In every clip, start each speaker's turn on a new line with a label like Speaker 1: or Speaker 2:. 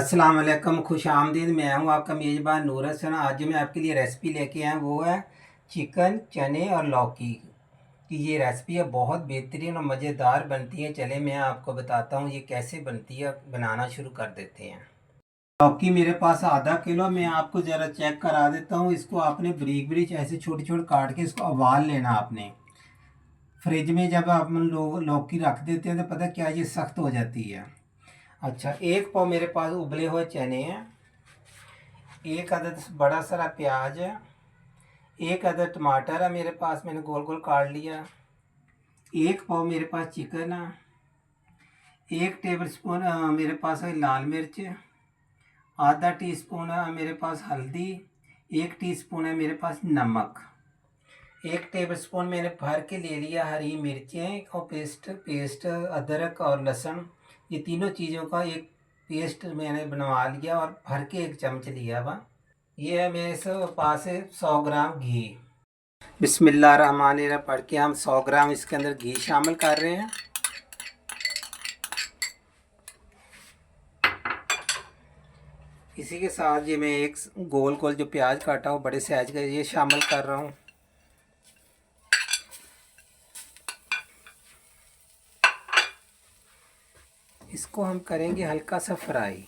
Speaker 1: अस्सलाम वालेकुम, खुश आमदीद। मैं हूं आपका मेज़बान नूर हसन। आज जो मैं आपके लिए रेसिपी लेके आया वो है चिकन, चने और लौकी की। ये रेसिपी है, बहुत बेहतरीन और मज़ेदार बनती है। चले मैं आपको बताता हूँ ये कैसे बनती है। बनाना शुरू कर देते हैं। लौकी मेरे पास आधा किलो। मैं आपको ज़रा चेक करा देता हूँ। इसको आपने बारीक बारीक ऐसे छोटे छोटे काट के इसको उबाल लेना आपने। फ्रिज में जब आप लोग लौकी रख देते हैं तो पता क्या, ये सख्त हो जाती है। अच्छा, एक पाव मेरे पास उबले हुए चने हैं, एक अदद बड़ा सारा प्याज है, एक अदद टमाटर है मेरे पास, मैंने गोल गोल काट लिया। एक पाव मेरे पास चिकन है। एक टेबल स्पून मेरे पास है लाल मिर्च। आधा टीस्पून है मेरे पास हल्दी। एक टीस्पून है मेरे पास नमक। एक टेबल स्पून मैंने भर के ले लिया हरी मिर्चें और पेस्ट अदरक और लहसुन। ये तीनों चीज़ों का एक पेस्ट मैंने बनवा लिया और भर के एक चम्मच लिया हुआ। ये है मेरे से पास है 100 ग्राम घी। बिस्मिल्लाहिर्रहमानिर्रहीम पढ़ के हम 100 ग्राम इसके अंदर घी शामिल कर रहे हैं। इसी के साथ ये मैं एक गोल गोल जो प्याज काटा हूँ बड़े साइज का, ये शामिल कर रहा हूँ। इसको हम करेंगे हल्का सा फ्राई।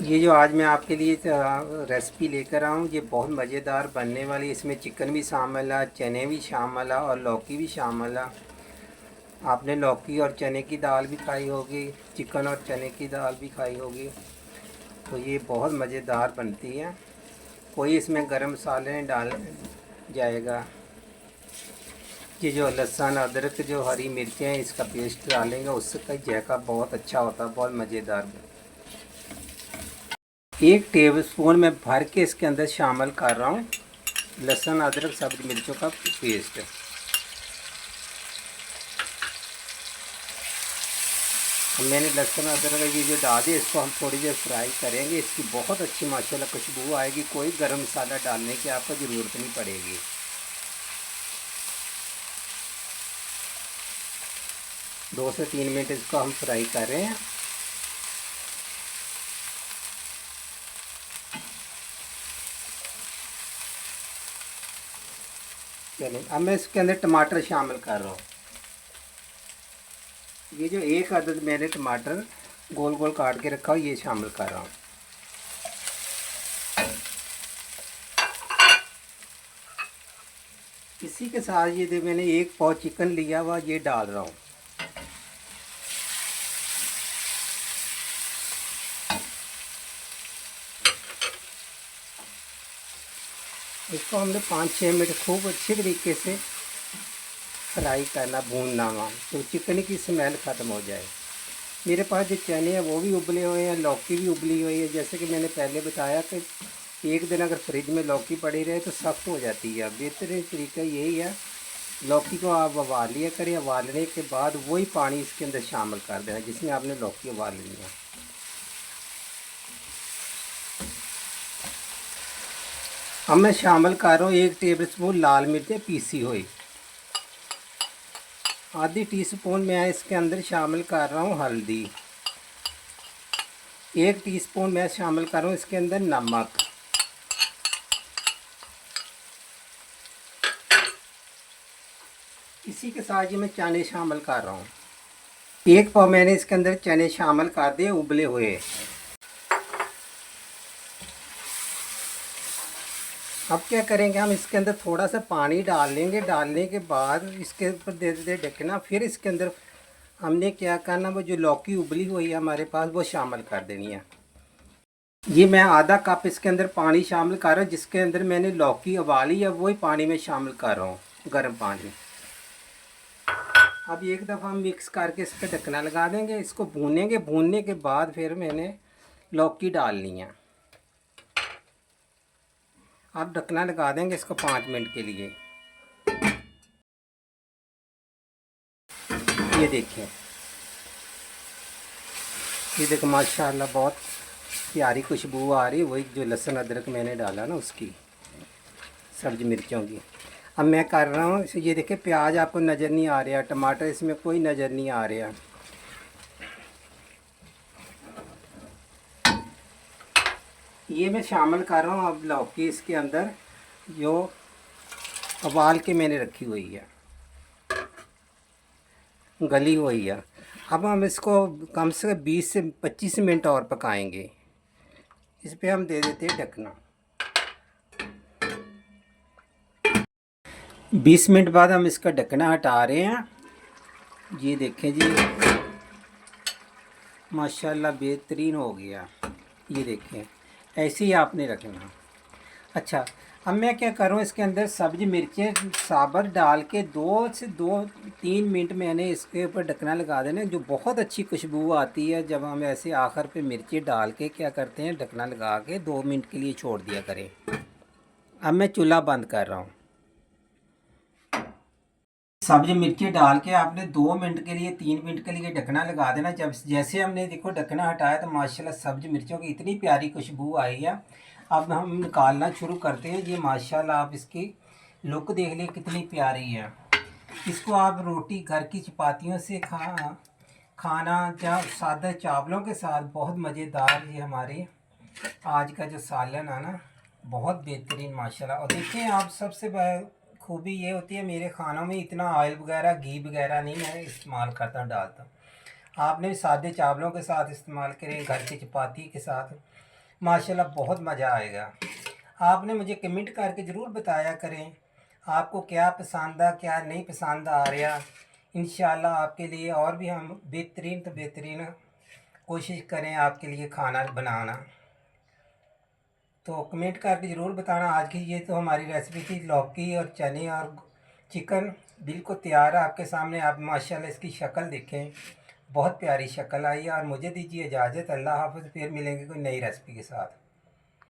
Speaker 1: ये जो आज मैं आपके लिए रेसिपी लेकर आया हूँ ये बहुत मज़ेदार बनने वाली। इसमें चिकन भी शामिल है, चने भी शामिल है और लौकी भी शामिल है। आपने लौकी और चने की दाल भी खाई होगी, चिकन और चने की दाल भी खाई होगी। तो ये बहुत मज़ेदार बनती है। कोई इसमें गरम मसाले नहीं डाल जाएगा। ये जो लहसुन अदरक जो हरी मिर्चें हैं इसका पेस्ट डालेंगे, उसका जायका बहुत अच्छा होता है, बहुत मज़ेदार। एक टेबल स्पून में भर के इसके अंदर शामिल कर रहा हूँ लहसुन अदरक सब्ज़ मिर्चों का पेस्ट। मैंने लहसुन अदरक ये जो डाल दिया, इसको हम थोड़ी देर फ्राई करेंगे। इसकी बहुत अच्छी माशाल्लाह खुशबू आएगी। कोई गरम मसाला डालने की आपको ज़रूरत नहीं पड़ेगी। 2 से 3 मिनट इसको हम फ्राई कर रहे हैं। चलिए अब मैं इसके अंदर टमाटर शामिल कर रहा हूँ। ये जो एक अदद मैंने टमाटर गोल गोल काट के रखा हो ये शामिल कर रहा हूँ। इसी के साथ ये जो मैंने एक पाव चिकन लिया हुआ ये डाल रहा हूँ। इसको हमने 5-6 मिनट खूब अच्छे तरीके से फ्राई करना, भूनना वहाँ तो चिकन की स्मेल ख़त्म हो जाए। मेरे पास जो चने हैं वो भी उबले हुए हैं, लौकी भी उबली हुई है। जैसे कि मैंने पहले बताया कि एक दिन अगर फ्रिज में लौकी पड़ी रहे तो सख्त हो जाती है। बेहतरीन तरीका यही है, लौकी को आप उबाल लिया करें। उबालने के बाद वही पानी इसके अंदर शामिल कर देना जिसमें आपने लौकी उबाल ली है। अब मैं शामिल कर रहा हूँ 1 टेबल स्पून लाल मिर्चें पीसी हुई। आधी टीस्पून मैं इसके अंदर शामिल कर रहा हूँ हल्दी। 1 टीस्पून मैं शामिल कर रहा हूँ इसके अंदर नमक। इसी के साथ ही मैं चने शामिल कर रहा हूँ। 1 पाव मैंने इसके अंदर चने शामिल कर दिए उबले हुए। अब क्या करेंगे, हम इसके अंदर थोड़ा सा पानी डाल लेंगे। डालने के बाद इसके ऊपर दे दे ढकना। फिर इसके अंदर हमने क्या करना, वो जो लौकी उबली हुई है हमारे पास वो शामिल कर देनी है। ये मैं आधा कप इसके अंदर पानी शामिल कर रहा हूँ। जिसके अंदर मैंने लौकी उबाली है वही पानी में शामिल कर रहा हूँ, गर्म पानी। अब एक दफ़ा हम मिक्स करके इस पर ढकना लगा देंगे। इसको भूनेंगे। भूनने के बाद फिर मैंने लौकी डालनी है। अब ढकना लगा देंगे इसको 5 मिनट के लिए। ये देखिए, ये देखो माशाल्लाह बहुत प्यारी खुशबू आ रही है। वही जो लहसुन अदरक मैंने डाला ना उसकी, सब्ज़ मिर्चों की। अब मैं कर रहा हूँ, ये देखिए प्याज आपको नज़र नहीं आ रहा, टमाटर इसमें कोई नज़र नहीं आ रहा। ये मैं शामिल कर रहा हूँ अब लौकी इसके अंदर, जो उबाल के मैंने रखी हुई है, गली हुई है। अब हम इसको कम से कम 20 से 25 मिनट और पकाएंगे। इस पे हम दे देते हैं ढकना। 20 मिनट बाद हम इसका ढकना हटा रहे हैं। ये देखें जी, माशाल्लाह बेहतरीन हो गया। ये देखें, ऐसे ही आपने रखना। अच्छा, अब मैं क्या करूँ, इसके अंदर सब्ज़ मिर्चें साबुत डाल के 2 से 3 मिनट मैंने इसके ऊपर ढकना लगा देना। जो बहुत अच्छी खुशबू आती है जब हम ऐसे आखिर पे मिर्ची डाल के क्या करते हैं, ढकना लगा के 2 मिनट के लिए छोड़ दिया करें। अब मैं चूल्हा बंद कर रहा हूँ। सब्ज़ मिर्ची डाल के आपने 2 मिनट के लिए 3 मिनट के लिए ढकना लगा देना। जब जैसे हमने देखो ढकना हटाया तो माशाल्लाह सब्ज़ मिर्चों की इतनी प्यारी खुशबू आई है। अब हम निकालना शुरू करते हैं। ये माशाल्लाह आप इसकी लुक देख लें कितनी प्यारी है। इसको आप रोटी घर की चपातियों से खाना या सादा चावलों के साथ बहुत मज़ेदार। ये हमारे आज का जो सालन है ना, बहुत बेहतरीन माशाल्लाह। और देखिए आप, सबसे खूबी ये होती है मेरे खानों में इतना ऑयल वगैरह घी वगैरह नहीं मैं इस्तेमाल करता डालता। आपने भी सादे चावलों के साथ इस्तेमाल करें, घर की चपाती के साथ, माशाल्लाह बहुत मज़ा आएगा। आपने मुझे कमेंट करके ज़रूर बताया करें आपको क्या पसंद आ, क्या नहीं पसंद आ रहा। इंशाल्लाह आपके लिए और भी हम बेहतरीन तो बेहतरीन कोशिश करें आपके लिए खाना बनाना। तो कमेंट करके ज़रूर बताना। आज की ये तो हमारी रेसिपी थी, लौकी और चने और चिकन बिल्कुल तैयार है आपके सामने। आप माशाल्लाह इसकी शक्ल देखें, बहुत प्यारी शक्ल आई है। और मुझे दीजिए इजाज़त, अल्लाह हाफ़िज़। फिर मिलेंगे कोई नई रेसिपी के साथ।